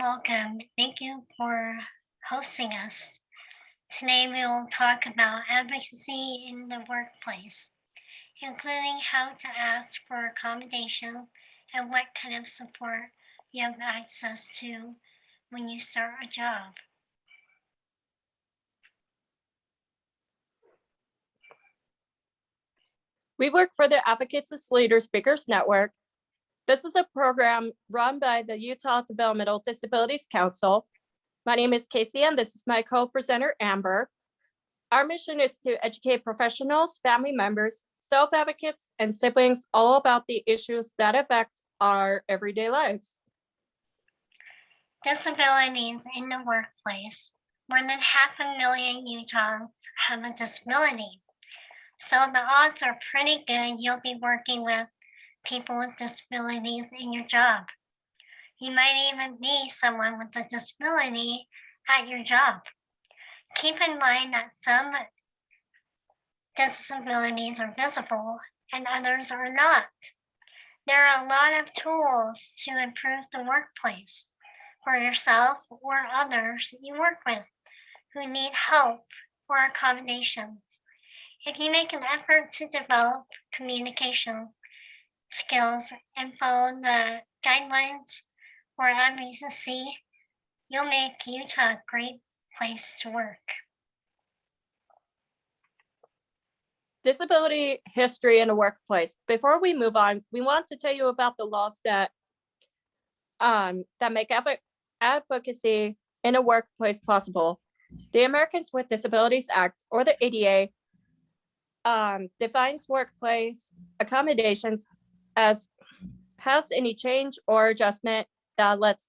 welcome. Thank you for hosting us. Today we will talk about advocacy in the workplace, including how to ask for accommodation and what kind of support you have access to when you start a job. We work for the Advocates as Leaders Speakers Network. This is a program run by the Utah Developmental Disabilities Council. My name is Casey, and this is my co-presenter, Amber. Our mission is to educate professionals, family members, self-advocates, and siblings all about the issues that affect our everyday lives. Disabilities in the workplace. More than 500,000 Utahns have a disability. So the odds are pretty good you'll be working with people with disabilities in your job. You might even be someone with a disability at your job. Keep in mind that some disabilities are visible and others are not. There are a lot of tools to improve the workplace for yourself or others you work with who need help or accommodations. If you make an effort to develop communication skills and follow the guidelines for advocacy, you'll make Utah a great place to work. Disability history in the workplace. Before we move on, we want to tell you about the laws that make advocacy in a workplace possible. The Americans with Disabilities Act, or the ADA, defines workplace accommodations as has any change or adjustment that lets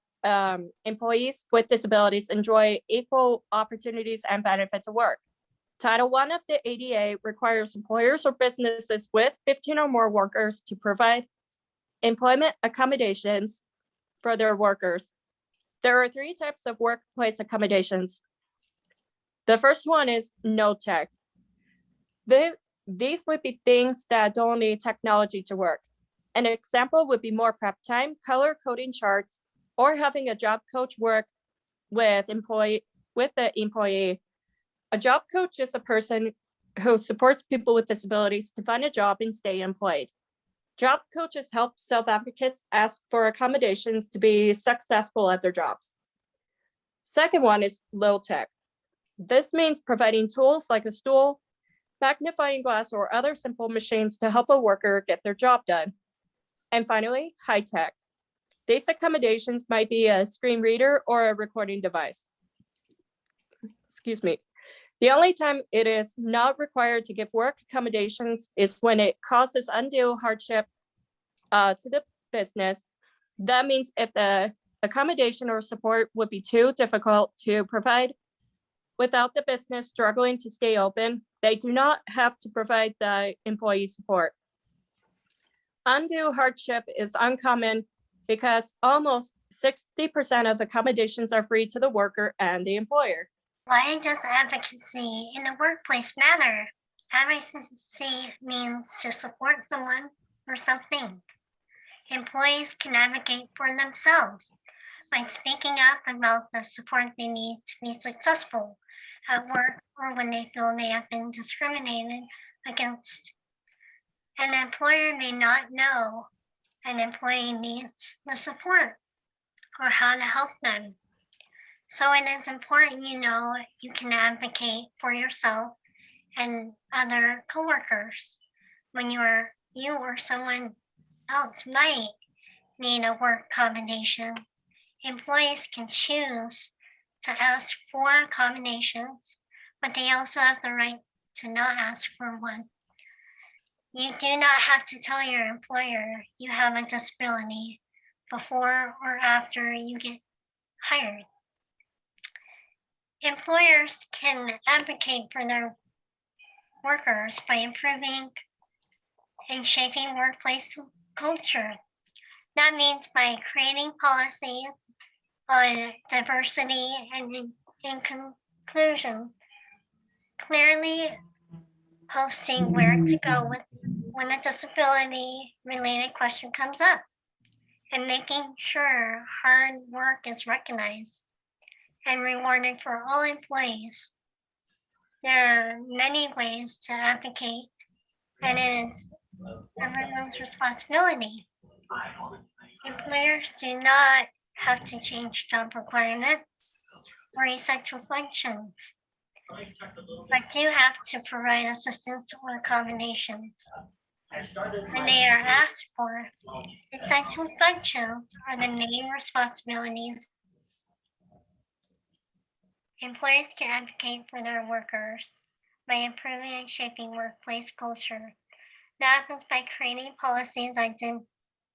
employees with disabilities enjoy equal opportunities and benefits at work. Title I of the ADA requires employers or businesses with 15 or more workers to provide employment accommodations for their workers. There are 3 types of workplace accommodations. The first one is no tech. These would be things that don't need technology to work. An example would be more prep time, color coding charts, or having a job coach work with the employee. A job coach is a person who supports people with disabilities to find a job and stay employed. Job coaches help self-advocates ask for accommodations to be successful at their jobs. Second one is low tech. This means providing tools like a stool, magnifying glass, or other simple machines to help a worker get their job done. And finally, high tech. These accommodations might be a screen reader or a recording device. Excuse me. The only time it is not required to give work accommodations is when it causes undue hardship to the business. That means if the accommodation or support would be too difficult to provide without the business struggling to stay open, they do not have to provide the employee support. Undue hardship is uncommon because almost 60% of accommodations are free to the worker and the employer. Why does advocacy in the workplace matter? Advocacy means to support someone or something. Employees can advocate for themselves by speaking up about the support they need to be successful at work or when they feel they have been discriminated against. An employer may not know an employee needs the support or how to help them. So it is important you know you can advocate for yourself and other coworkers when you or someone else might need a work accommodation. Employees can choose to ask for accommodations, but they also have the right to not ask for one. You do not have to tell your employer you have a disability before or after you get hired. Employers can advocate for their workers by improving and shaping workplace culture. That means by creating policies on diversity and inclusion, clearly posting where to go with when a disability-related question comes up, and making sure hard work is recognized and rewarded for all employees. There are many ways to advocate, and it is everyone's responsibility. Employers do not have to change job requirements or essential functions, but do have to provide assistance or accommodations when they are asked for. Essential functions are the main responsibilities. Employers can advocate for their workers by improving and shaping workplace culture. That happens by creating policies on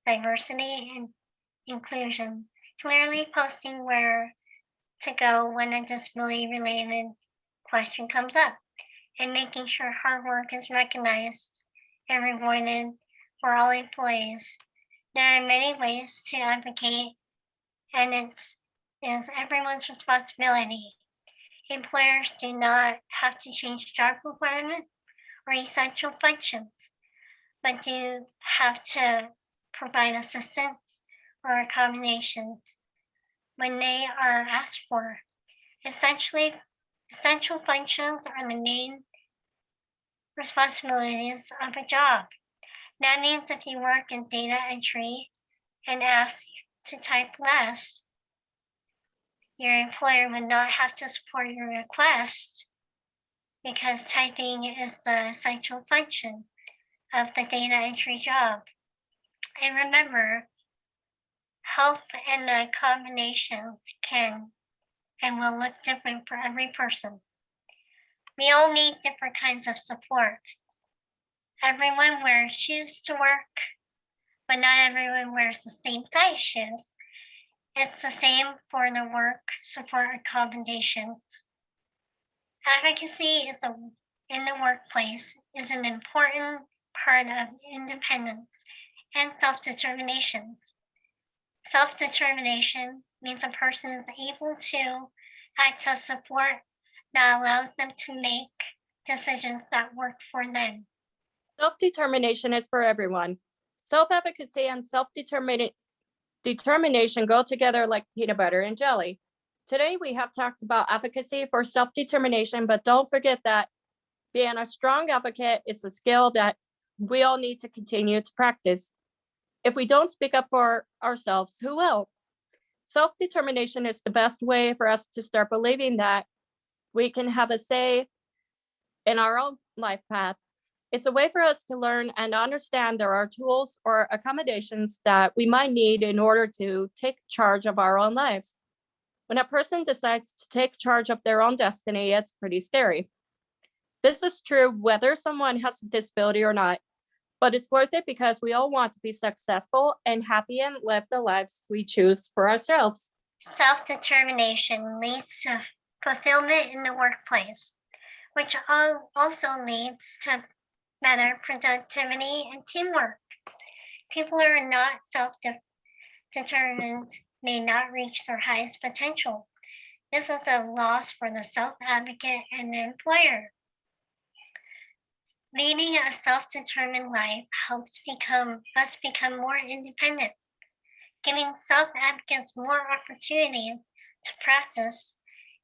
diversity and inclusion, clearly posting where to go when a disability related question comes up, and making sure hard work is recognized and rewarded for all employees. There are many ways to advocate, and it is everyone's responsibility. Employers do not have to change job requirements or essential functions, but do have to provide assistance or accommodations when they are asked for. Essential functions are the main responsibilities of a job. That means if you work in data entry and asked to type less, your employer would not have to support your request because typing is the essential function of the data entry job. And remember, health and the accommodations can and will look different for every person. We all need different kinds of support. Everyone wears shoes to work, but not everyone wears the same size shoes. It's the same for the work support accommodations. Advocacy in the workplace is an important part of independence and self-determination. Self-determination means a person is able to access support that allows them to make decisions that work for them. Self-determination is for everyone. Self-advocacy and self-determination go together like peanut butter and jelly. Today, we have talked about advocacy for self-determination, but don't forget that being a strong advocate is a skill that we all need to continue to practice. If we don't speak up for ourselves, who will? Self-determination is the best way for us to start believing that we can have a say in our own life path. It's a way for us to learn and understand there are tools or accommodations that we might need in order to take charge of our own lives. When a person decides to take charge of their own destiny, it's pretty scary. This is true whether someone has a disability or not, but it's worth it because we all want to be successful and happy and live the lives we choose for ourselves. Self-determination leads to fulfillment in the workplace, which also leads to better productivity and teamwork. People who are not self-determined may not reach their highest potential. This is a loss for the self-advocate and the employer. Leading a self-determined life helps us become more independent. Giving self-advocates more opportunities to practice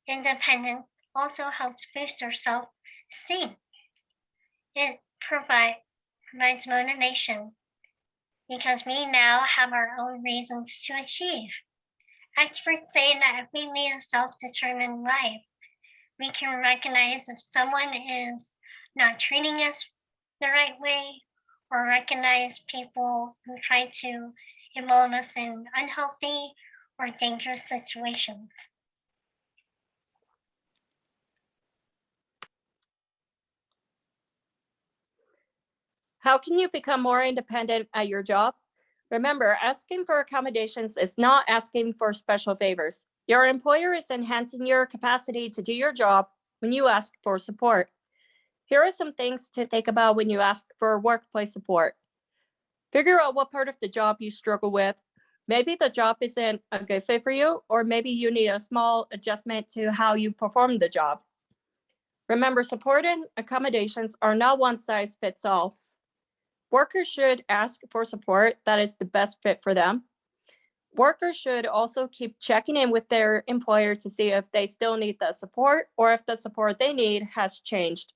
independence also helps boost their self-esteem. It provides motivation because we now have our own reasons to achieve. Experts say that if we lead a self-determined life, we can recognize if someone is not treating us the right way, or recognize people who try to involve us in unhealthy or dangerous situations. How can you become more independent at your job? Remember, asking for accommodations is not asking for special favors. Your employer is enhancing your capacity to do your job when you ask for support. Here are some things to think about when you ask for workplace support. Figure out what part of the job you struggle with. Maybe the job isn't a good fit for you, or maybe you need a small adjustment to how you perform the job. Remember, support and accommodations are not one size fits all. Workers should ask for support that is the best fit for them. Workers should also keep checking in with their employer to see if they still need the support or if the support they need has changed.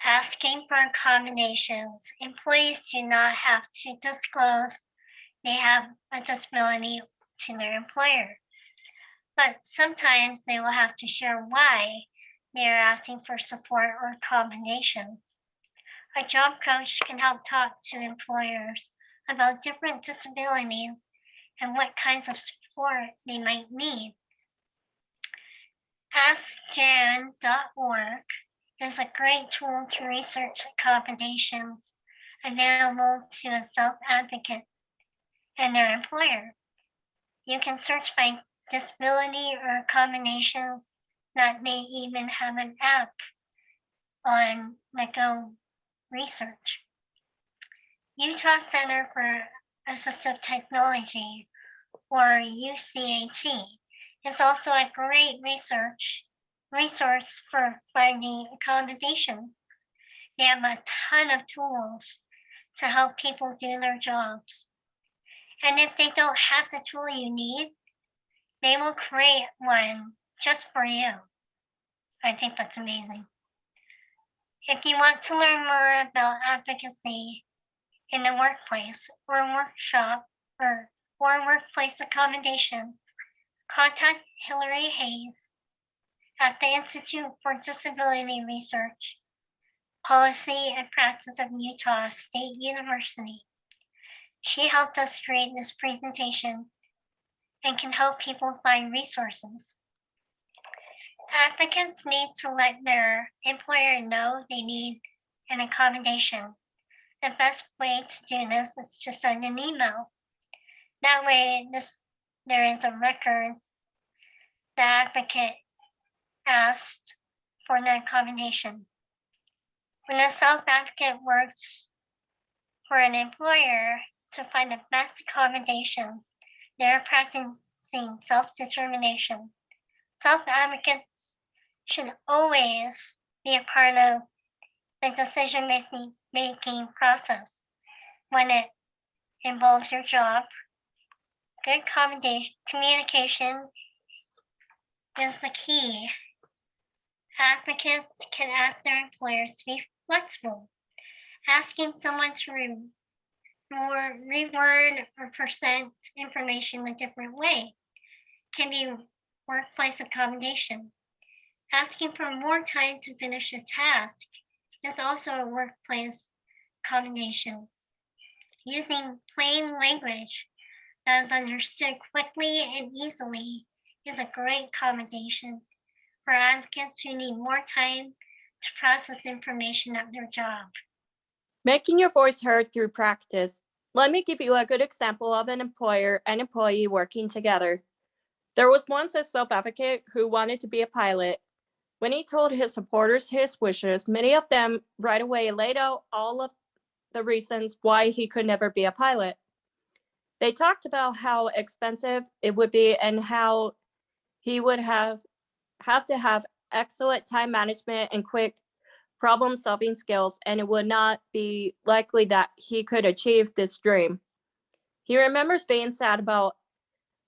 Asking for accommodations. Employees do not have to disclose they have a disability to their employer, but sometimes they will have to share why they are asking for support or accommodations. A job coach can help talk to employers about different disabilities and what kinds of support they might need. AskJan.org is a great tool to research accommodations available to a self-advocate and their employer. You can search by disability or accommodations that may even have an app on the Go Research. Utah Center for Assistive Technology, or UCAT, is also a great resource for finding accommodations. They have a ton of tools to help people do their jobs. And if they don't have the tool you need, they will create one just for you. I think that's amazing. If you want to learn more about advocacy in the workplace or workshop or workplace accommodation, contact Hillary Hayes at the Institute for Disability Research, Policy and Practice of Utah State University. She helped us create this presentation and can help people find resources. Applicants need to let their employer know they need an accommodation. The best way to do this is to send an email. That way, there is a record the applicant asked for the accommodation. When a self-advocate works for an employer to find the best accommodation, they are practicing self-determination. Self-advocates should always be a part of the decision-making process when it involves your job. Good communication is the key. Applicants can ask their employers to be flexible. Asking someone to reword or present information a different way can be workplace accommodation. Asking for more time to finish a task is also a workplace accommodation. Using plain language that is understood quickly and easily is a great accommodation for advocates who need more time to process information at their job. Making your voice heard through practice. Let me give you a good example of an employer and employee working together. There was once a self-advocate who wanted to be a pilot. When he told his supporters his wishes, many of them right away laid out all of the reasons why he could never be a pilot. They talked about how expensive it would be and how he would have to have excellent time management and quick problem-solving skills, and it would not be likely that he could achieve this dream. He remembers being sad about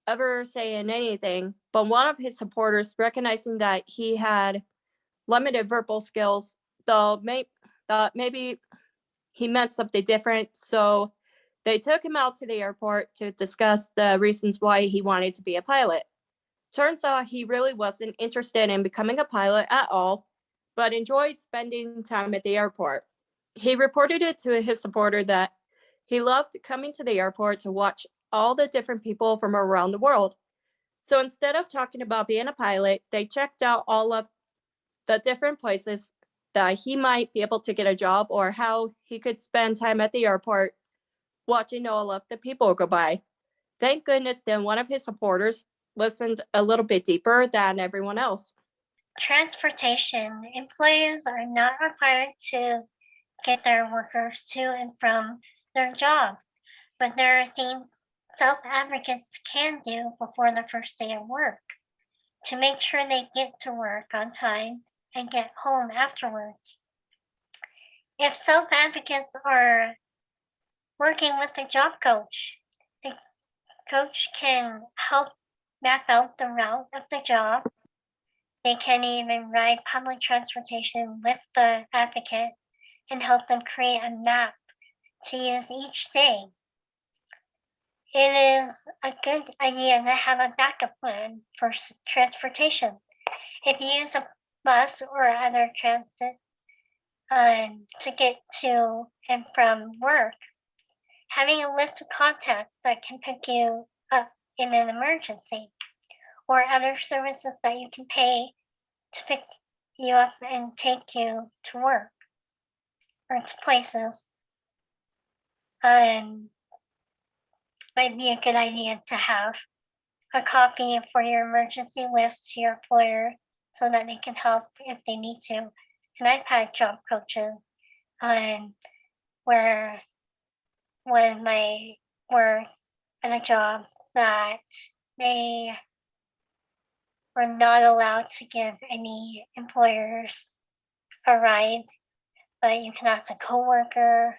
ever saying anything, but one of his supporters, recognizing that he had limited verbal skills, thought maybe he meant something different, so they took him out to the airport to discuss the reasons why he wanted to be a pilot. Turns out he really wasn't interested in becoming a pilot at all, but enjoyed spending time at the airport. He reported it to his supporter that he loved coming to the airport to watch all the different people from around the world. So instead of talking about being a pilot, they checked out all of the different places that he might be able to get a job or how he could spend time at the airport watching all of the people go by. Thank goodness then one of his supporters listened a little bit deeper than everyone else. Transportation. Employees are not required to get their workers to and from their job, but there are things self-advocates can do before the first day of work to make sure they get to work on time and get home afterwards. If self-advocates are working with a job coach, the coach can help map out the route of the job. They can even ride public transportation with the advocate and help them create a map to use each day. It is a good idea to have a backup plan for transportation. If you use a bus or other transit to get to and from work, having a list of contacts that can pick you up in an emergency, or other services that you can pay to pick you up and take you to work or to places, might be a good idea to have a copy for your emergency list to your employer so that they can help if they need to. And I've had job coaches where when I worked at a job that they were not allowed to give any employers a ride, but you can ask a coworker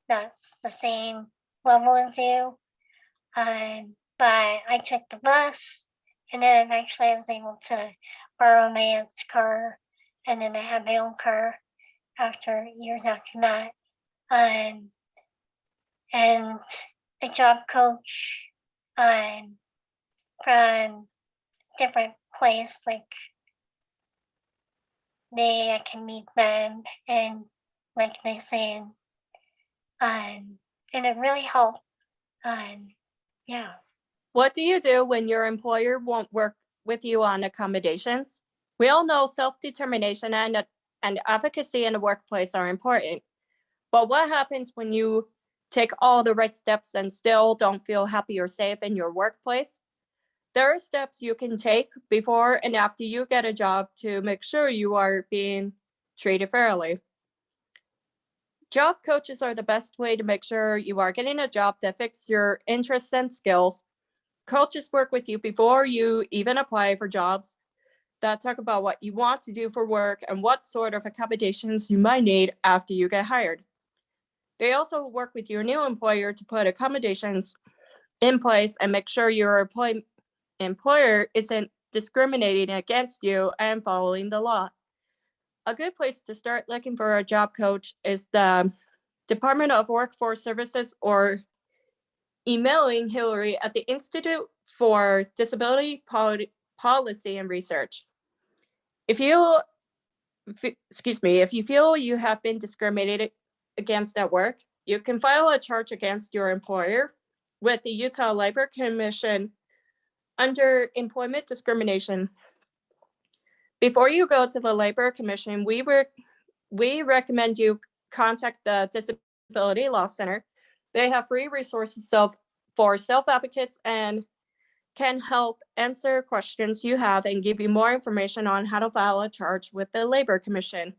that's the same level as you. But I took the bus, and then eventually I was able to borrow my aunt's car, and then I had my own car after years after that. And the job coach from different place, like I can meet them and like they say, and it really helped. Yeah. What do you do when your employer won't work with you on accommodations? We all know self-determination and advocacy in the workplace are important. But what happens when you take all the right steps and still don't feel happy or safe in your workplace? There are steps you can take before and after you get a job to make sure you are being treated fairly. Job coaches are the best way to make sure you are getting a job that fits your interests and skills. Coaches work with you before you even apply for jobs that talk about what you want to do for work and what sort of accommodations you might need after you get hired. They also work with your new employer to put accommodations in place and make sure your employer isn't discriminating against you and following the law. A good place to start looking for a job coach is the Department of Workforce Services or emailing Hillary at the Institute for Disability Policy and Research. If you feel you have been discriminated against at work, you can file a charge against your employer with the Utah Labor Commission under employment discrimination. Before you go to the Labor Commission, we recommend you contact the Disability Law Center. They have free resources for self-advocates and can help answer questions you have and give you more information on how to file a charge with the Labor Commission.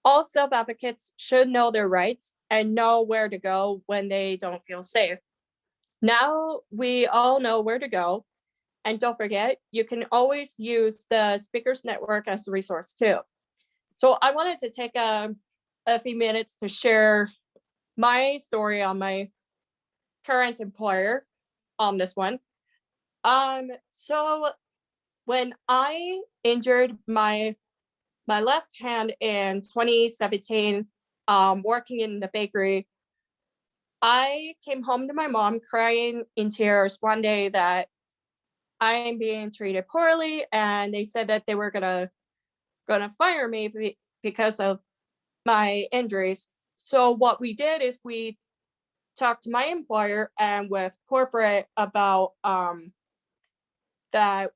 All self-advocates should know their rights and know where to go when they don't feel safe. Now we all know where to go. And don't forget, you can always use the Speakers Network as a resource too. So I wanted to take a few minutes to share my story on my current employer on this one. So when I injured my left hand in 2017, working in the bakery, I came home to my mom crying in tears one day that I'm being treated poorly, and they said that they were gonna fire me because of my injuries. So what we did is we talked to my employer and with corporate about that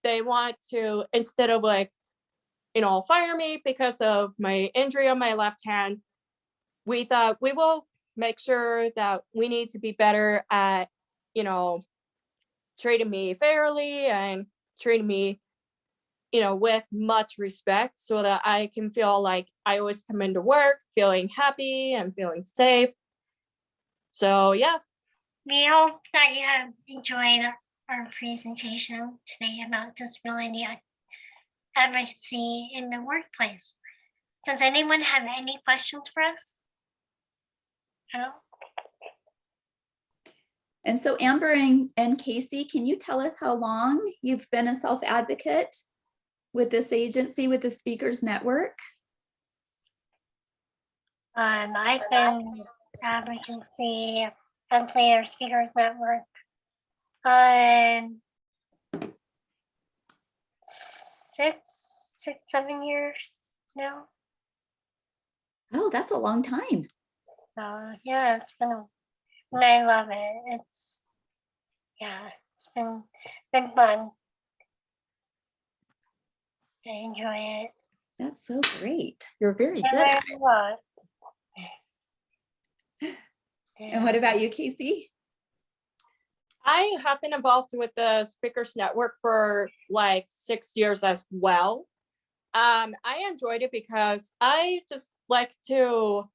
they want to, instead of fire me because of my injury on my left hand, we thought we will make sure that we need to be better at treating me fairly and treating me with much respect so that I can feel like I always come into work feeling happy and feeling safe. So yeah. We hope that you have enjoyed our presentation today about disability advocacy in the workplace. Does anyone have any questions for us? Hello? And so Amber and Casey, can you tell us how long you've been a self-advocate with this agency, with the Speakers Network? I've been advocacy Translator Speakers Network 7 years now. Oh, that's a long time. Yeah, it's been, and I love it. It's been fun. I enjoy it. That's so great. You're very I good learn at a lot. it. And what about you, Casey? I have been involved with the Speakers Network for like 6 years as well. I enjoyed it because I just like to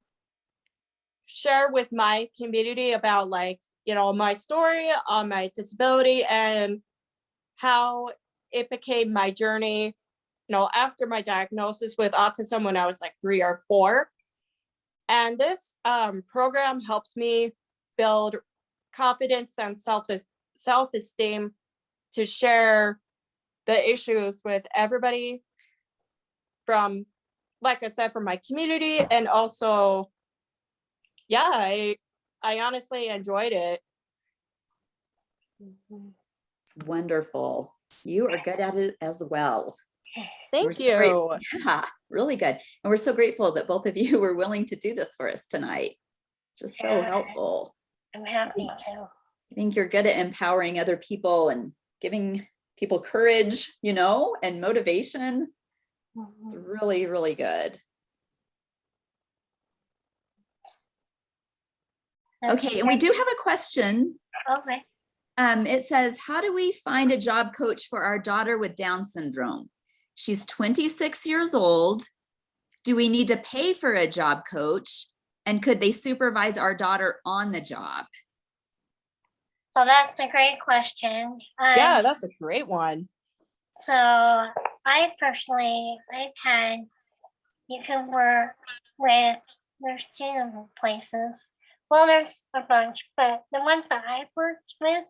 share with my community about like, you know, my story on my disability and how it became my journey, you know, after my diagnosis with autism when I was like 3 or 4. And this program helps me build confidence and self-esteem to share the issues with everybody from, like I said, from my community. And also, yeah, I honestly enjoyed it. It's wonderful. You are good at it as well. We're Thank so you. Yeah, really good. And we're so grateful that both of you were willing to do this for us tonight. Just so Yeah. helpful. I'm happy to. I think you're good at empowering other people and giving people courage, you know, and motivation. It's really, really good. Okay, and we do have a question. Okay. It says, how do we find a job coach for our daughter with Down syndrome? She's 26 years old. Do we need to pay for a job coach? And could they supervise our daughter on the job? So that's a great question. Yeah, that's a great one. So I personally, you can work with, there's 2 places. Well, there's a bunch, but the ones that I've worked with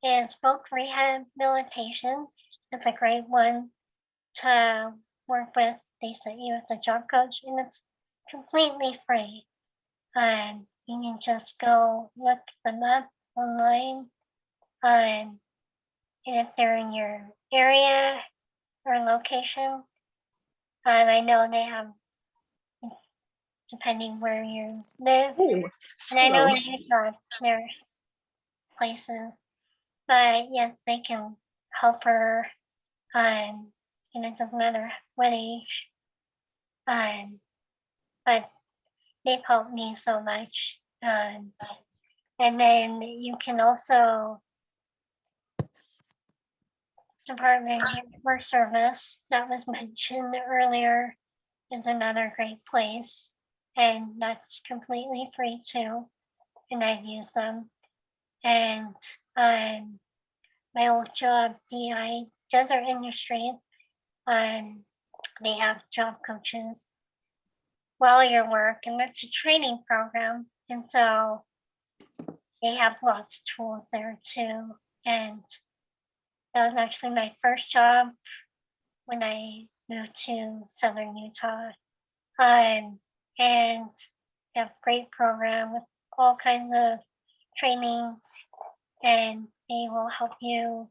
is Folk Rehabilitation. It's a great one to work with. They set you with a job coach and it's completely free. You can just go look them up online. And if they're in your area or location, I know they have, depending where you live. Ooh, And I know in close. Utah there's places, but yes, they can help her. And it doesn't matter what age. But they've helped me so much. And then you can also Department for Service that was mentioned earlier is another great place, and that's completely free too. And I've used them. And my old job, DI Desert Industry, they have job coaches while you're work, and that's a training program. And so they have lots of tools there too. And that was actually my first job when I moved to Southern Utah. And they have a great program with all kinds of trainings, and they will help you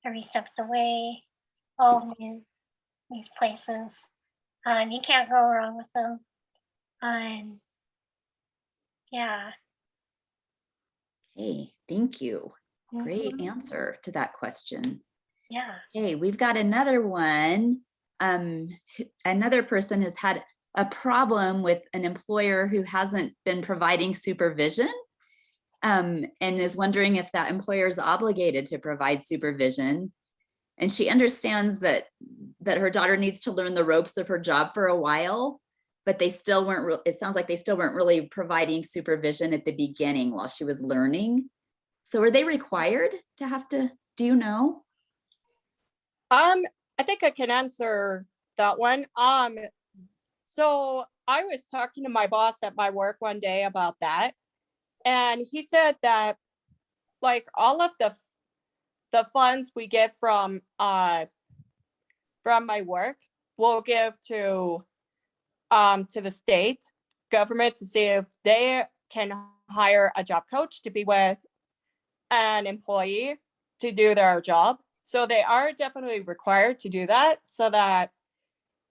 every step of the way, all of these places. You can't go wrong with them. Yeah. Hey, thank you. Great Mhm. answer to that question. Yeah. Okay, we've got another one. Another person has had a problem with an employer who hasn't been providing supervision, and is wondering if that employer is obligated to provide supervision. And she understands that her daughter needs to learn the ropes of her job for a while, but they still weren't, it sounds like they still weren't really providing supervision at the beginning while she was learning. So are they required to have to, do you know? I think I can answer that one. So I was talking to my boss at my work one day about that, and he said that like all of the funds we get from my work, we'll give to the state government to see if they can hire a job coach to be with an employee to do their job. So they are definitely required to do that so that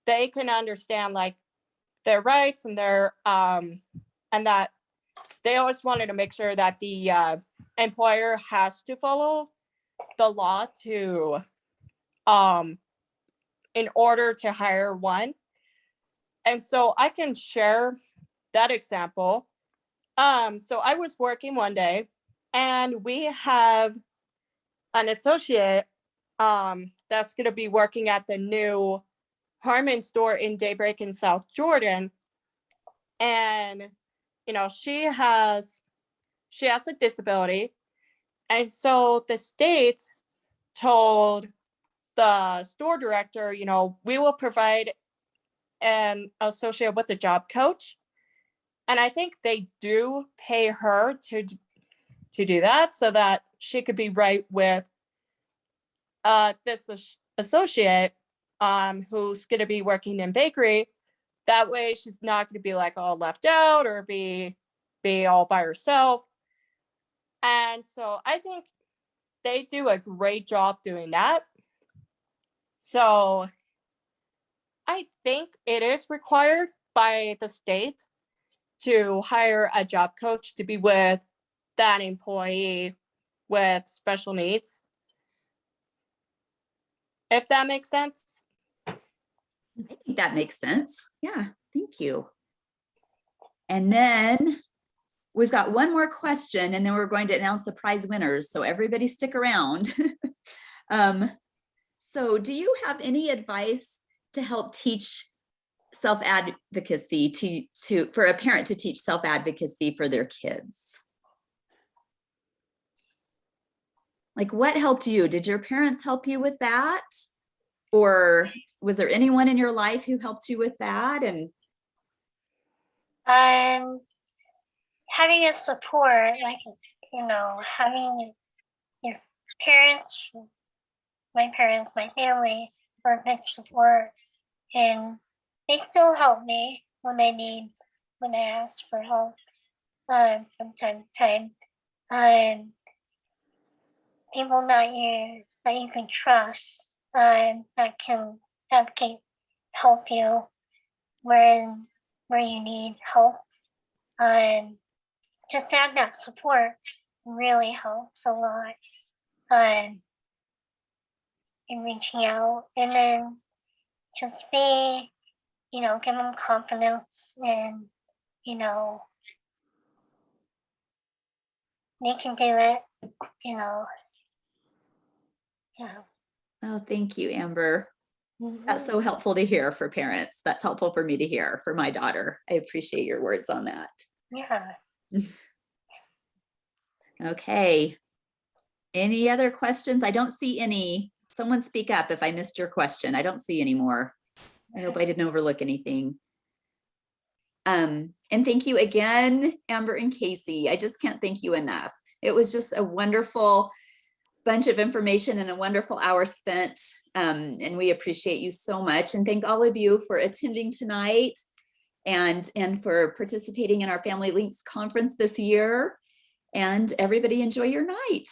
they can understand like their rights and their and that they always wanted to make sure that the employer has to follow the law to in order to hire one. And so I can share that example. So I was working one day and we have an associate that's going to be working at the new Harmon store in Daybreak in South Jordan. And, you know, she has a disability. And so the state told the store director, you know, we will provide an associate with a job coach. And I think they do pay her to do that so that she could be right with this associate who's going to be working in bakery. That way she's not going to be like all left out or be all by herself. And so I think they do a great job doing that. So I think it is required by the state to hire a job coach to be with that employee with special needs. If that makes sense. I think that makes sense. Yeah, thank you. And then we've got one more question and then we're going to announce the prize winners. So everybody stick around. So do you have any advice to help teach self-advocacy for a parent to teach self-advocacy for their kids? Like what helped you? Did your parents help you with that? Or was there anyone in your life who helped you with that? And having a support, like, you know, having your parents, my family, for big support, and they still help me when I ask for help from time to time. People that you can trust that can advocate, help you where you need help. Just to have that support really helps a lot in reaching out, and then just be, you know, give them confidence, and you know, they can do it, you know. Yeah. oh, thank you, Amber. Mhm. That's so helpful to hear for parents. That's helpful for me to hear for my daughter. I appreciate your words on that. Yeah. Okay. Any other questions? I don't see any. Someone speak up if I missed your question. I don't see any more. I hope I didn't overlook anything. And thank you again, Amber and Casey. I just can't thank you enough. It was just a wonderful bunch of information and a wonderful hour spent. And we appreciate you so much. And thank all of you for attending tonight and for participating in our Family Links conference this year. And everybody enjoy your night.